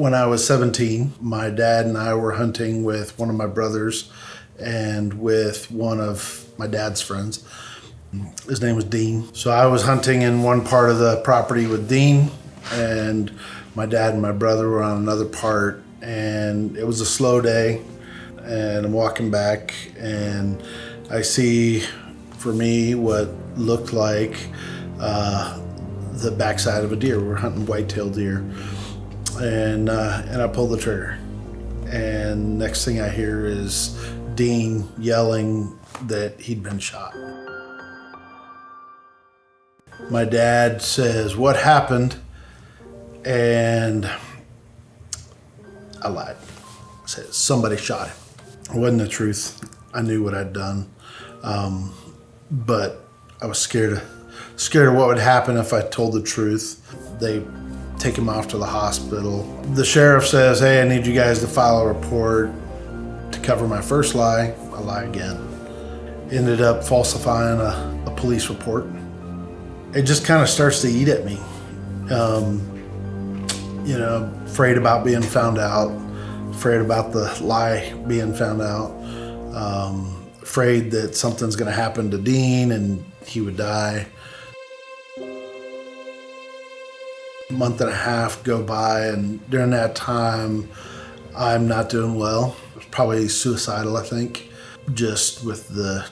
When I was 17, my dad and I were hunting with one of my brothers and with one of my dad's friends. His name was Dean. So I was hunting in one part of the property with Dean, and my dad and my brother were on another part, and it was a slow day, and I'm walking back and I see, for me, what looked like the backside of a deer. We were hunting white-tailed deer, and I pulled the trigger, and next thing I hear is Dean yelling that he'd been shot. My dad says, "What happened?" And I lied. I said, "Somebody shot him." It wasn't the truth. I knew what I'd done, but I was scared of what would happen if I told the truth. They take him off to the hospital. The sheriff says, "Hey, I need you guys to file a report." To cover my first lie, I lie again. Ended up falsifying a police report. It just kind of starts to eat at me. Afraid about being found out, afraid about the lie being found out, afraid that something's gonna happen to Dean and he would die. A month and a half go by, and during that time, I'm not doing well. It's probably suicidal, I think, just with the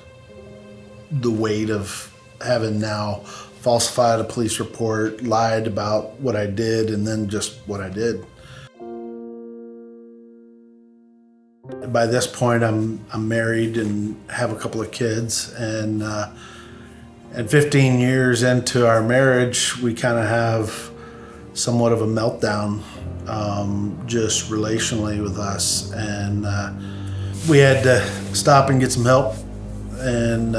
weight of having now falsified a police report, lied about what I did, and then just what I did. By this point, I'm married and have a couple of kids, and 15 years into our marriage, we kind of have somewhat of a meltdown, just relationally with us, and we had to stop and get some help, and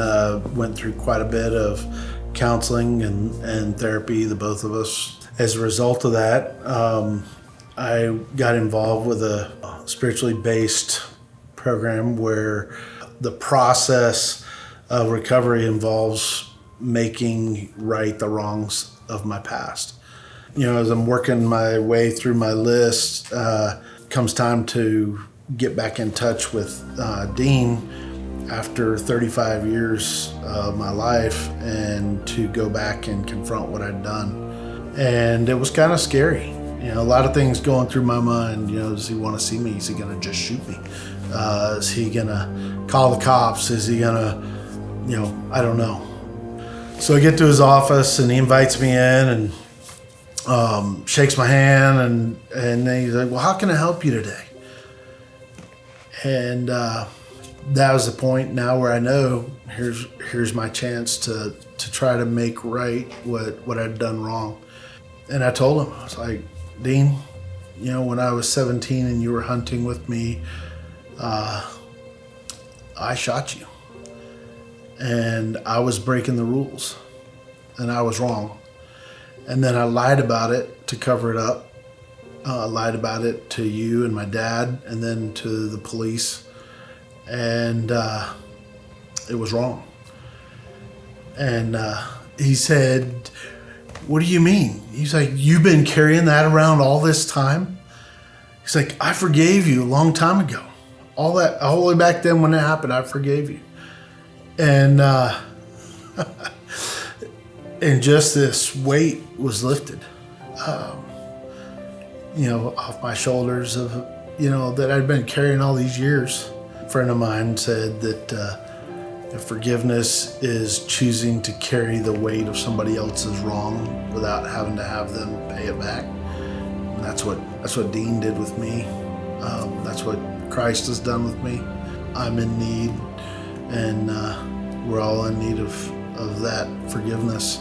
went through quite a bit of counseling and therapy, the both of us. As a result of that, I got involved with a spiritually based program where the process of recovery involves making right the wrongs of my past. As I'm working my way through my list, comes time to get back in touch with Dean after 35 years of my life, and to go back and confront what I'd done. And it was kind of scary. A lot of things going through my mind. Does he want to see me? Is he going to just shoot me? Is he going to call the cops? Is he going to, I don't know. So I get to his office, and he invites me in and shakes my hand, and then he's like, "Well, how can I help you today?" And that was the point now where I know here's my chance to try to make right what I'd done wrong. And I told him, I was like, "Dean, when I was 17 and you were hunting with me, I shot you. And I was breaking the rules, and I was wrong. And then I lied about it to cover it up. I lied about it to you and my dad, and then to the police. And it was wrong." And he said, "What do you mean?" He's like, "You've been carrying that around all this time?" He's like, "I forgave you a long time ago. All the way back then when it happened, I forgave you." And and just this weight was lifted, off my shoulders of, that I'd been carrying all these years. A friend of mine said that forgiveness is choosing to carry the weight of somebody else's wrong without having to have them pay it back. And that's what Dean did with me. That's what Christ has done with me. I'm in need, and we're all in need of that forgiveness.